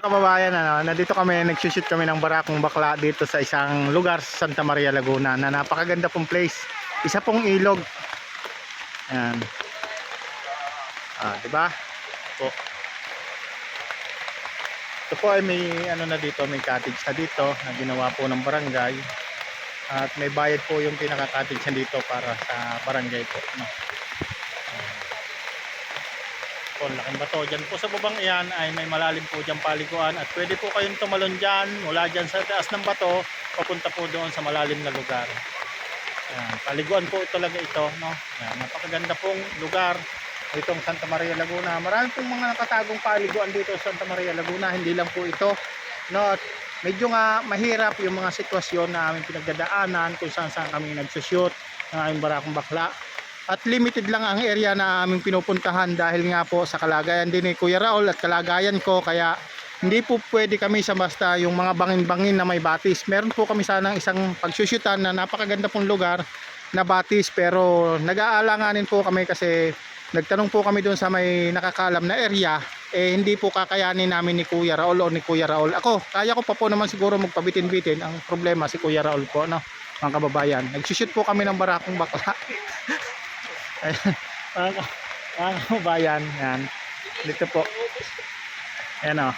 Kababayan, nandito kami, nagsushoot kami ng Barakong Bakla dito sa isang lugar sa Santa Maria, Laguna na napakaganda pong place. Isa pong ilog. Ayan. Diba? Po. Ito po ay may ano na dito, may cottage na dito na ginawa po ng barangay. At may bayad po yung pinaka-cottage na dito para sa barangay po, no? Laking bato dyan po sa babang iyan ay may malalim po dyan paliguan at pwede po kayong tumalon dyan mula dyan sa taas ng bato papunta po doon sa malalim na lugar. Ayan, paliguan po talaga ito, no? Ayan, napakaganda pong lugar itong Santa Maria, Laguna. Marami pong mga nakatagong paliguan dito sa Santa Maria, Laguna, hindi lang po ito, no? At medyo nga mahirap yung mga sitwasyon na aming pinagdadaanan kung saan kami nagsushoot ng aming Barakong Bakla. At limited lang ang area na aming pinupuntahan dahil nga po sa kalagayan din ni Kuya Raul at kalagayan ko, kaya hindi po pwede kami sa basta yung mga bangin-bangin na may batis. Meron po kami sanang isang pagsusyutan na napakaganda pong lugar na batis, pero nag-aalanganin po kami kasi nagtanong po kami doon sa may nakakalam na area, hindi po kakayanin namin ni Kuya Raul o ni Kuya Raul. Ako, kaya ko pa po naman siguro magpabitin-bitin. Ang problema si Kuya Raul po, no, mga kababayan. Nagsushoot po kami ng Barakong Bakla. Mga kabayan, yan. Dito po. Ayan o.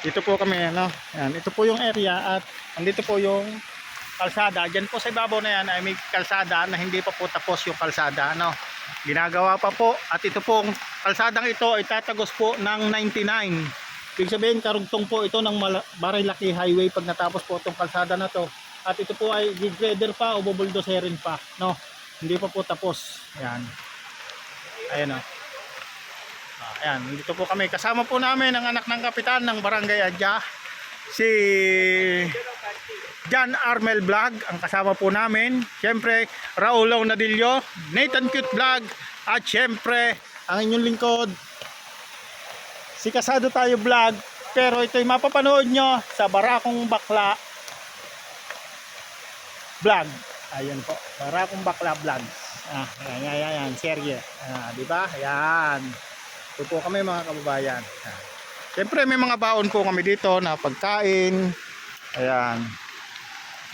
Dito po kami, ano. Yan. Ito po yung area at andito po yung kalsada. Diyan po sa ibabaw na yan ay may kalsada na hindi pa po tapos yung kalsada, ano. Ginagawa pa po at ito pong kalsadang ito ay tatagos po ng 99. Ibig sabihin karugtong po ito ng Marilaki Highway pag natapos po itong kalsada na to. At ito po ay grader pa o bubuldoserin pa, no? Hindi pa po tapos. Ayan. Ayan o. Ayan, dito po kami. Kasama po namin ang anak ng kapitan ng Barangay Adya, si John Armel Vlog, ang kasama po namin. Siyempre, Raul Nadillo, Nathan Cute Vlog, at siyempre, ang inyong lingkod, si Kasado Tayo Vlog. Pero ito'y mapapanood nyo sa Barakong Bakla Vlog. Ayun po, Barakong Bakla Vlog. Ayan, serye. Diba? Ayan. Ito po kami mga kababayan. Siyempre may mga baon po kami dito na pagkain. Ayan.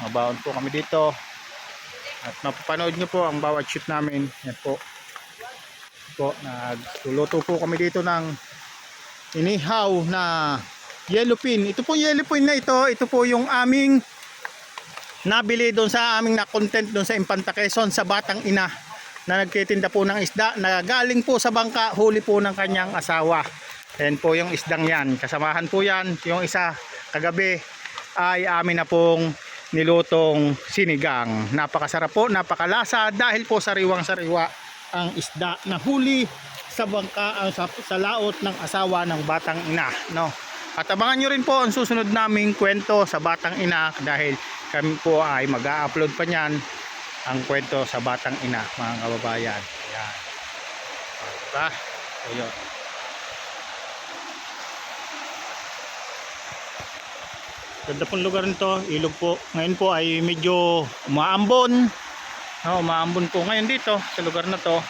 Mga baon po kami dito. At mapapanood nyo po ang bawat shoot namin. Yan po. Nagluluto po kami dito ng inihaw na yellowfin. Ito po yellowfin na ito. Ito po yung aming nabili doon sa aming na-content doon sa Impanta Quezon sa Batang Ina na nagtitinda po ng isda na galing po sa bangka, huli po ng kanyang asawa. Ayan po yung isdang yan. Kasamahan po yan. Yung isa kagabi ay amin na pong nilutong sinigang. Napakasarap po, napakalasa dahil po sariwang-sariwa ang isda na huli sa bangka, sa laot ng asawa ng Batang Ina, no? At abangan nyo rin po ang susunod naming kwento sa Batang Ina dahil kami po ay mag-a-upload pa niyan ang kwento sa Batang Ina, mga kababayan. Ayan. Diba? Ayun. Ganda pong lugar nito, ilog po. Ngayon po ay medyo umaambon. Umaambon po ngayon dito sa lugar na to.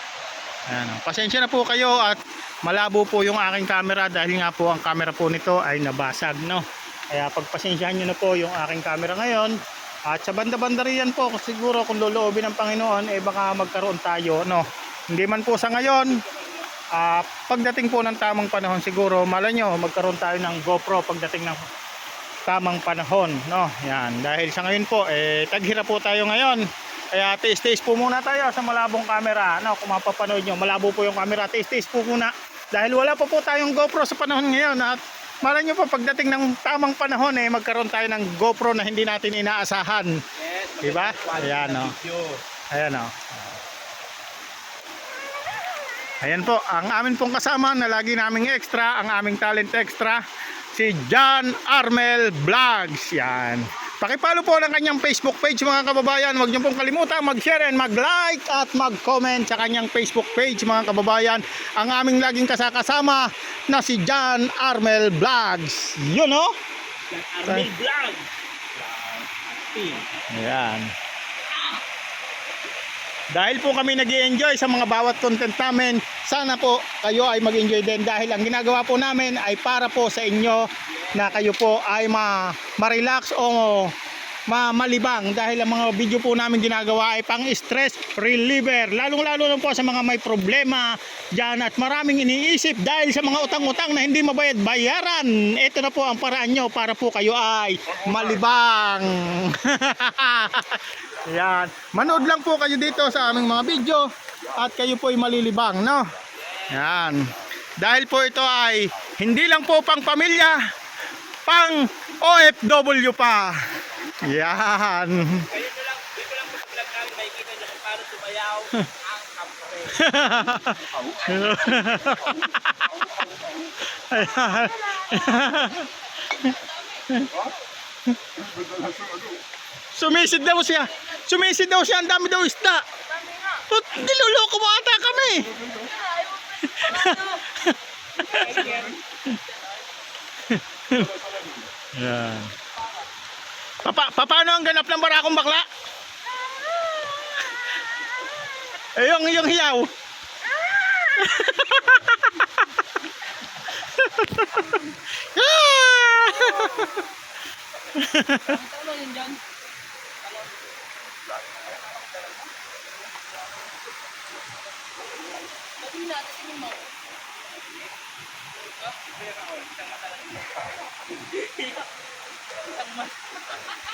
Ayan. Pasensya na po kayo at malabo po yung aking camera dahil nga po ang camera po nito ay nabasag, no? Kaya pagpasensyahan nyo na po yung aking camera ngayon. At sa banda-banda riyan po, siguro kung loloobin ng Panginoon, baka magkaroon tayo, no? Hindi man po sa ngayon, pagdating po ng tamang panahon, siguro malay nyo, magkaroon tayo ng GoPro pagdating ng tamang panahon, no? Yan, dahil sa ngayon po, taghirap po tayo ngayon. Kaya tiis-tiis po muna tayo sa malabong camera, no? Kung mapapanood nyo, malabo po yung camera, tiis-tiis po muna. Dahil wala pa po tayong GoPro sa panahon ngayon at malay nyo po pagdating ng tamang panahon magkaroon tayo ng GoPro na hindi natin inaasahan. Yes, diba? Ayan o. Ayan o. Ayan po, ang amin pong kasama na lagi naming extra, ang aming talent extra, si John Armel Vlogs. Yan. Pakipalo po ng kanyang Facebook page mga kababayan. Huwag niyo pong kalimutan mag-share and mag-like at mag-comment sa kanyang Facebook page mga kababayan. Ang aming laging kasama na si John Armel Vlogs. Yun o? John Armel Vlogs. Ayan. Dahil po kami nag-i-enjoy sa mga bawat content namin, sana po kayo ay mag-enjoy din dahil ang ginagawa po namin ay para po sa inyo na kayo po ay ma-relax o malibang dahil ang mga video po namin ginagawa ay pang stress reliever, lalong lalo lang po sa mga may problema dyan at maraming iniisip dahil sa mga utang-utang na hindi mabayad bayaran. Ito na po ang paraan nyo para po kayo ay malibang. Yan, manood lang po kayo dito sa aming mga video at kayo po ay malilibang, no? Yan, dahil po ito ay hindi lang po pang pamilya, pang OFW pa. Yan. Dito lang po sa vlog namin, makikita nyo kung paano sumayaw ang kampre. Sumisid daw siya. Sumisid daw siya. Ang dami daw isda. Put, niloloko mo ata kami. Yan. Paano ang ganap ng barakong bakla? Eh, yung hiyaw. Tama yun dyan. Sabi natin sa inyo mo. Isang mata lang. Isang mata.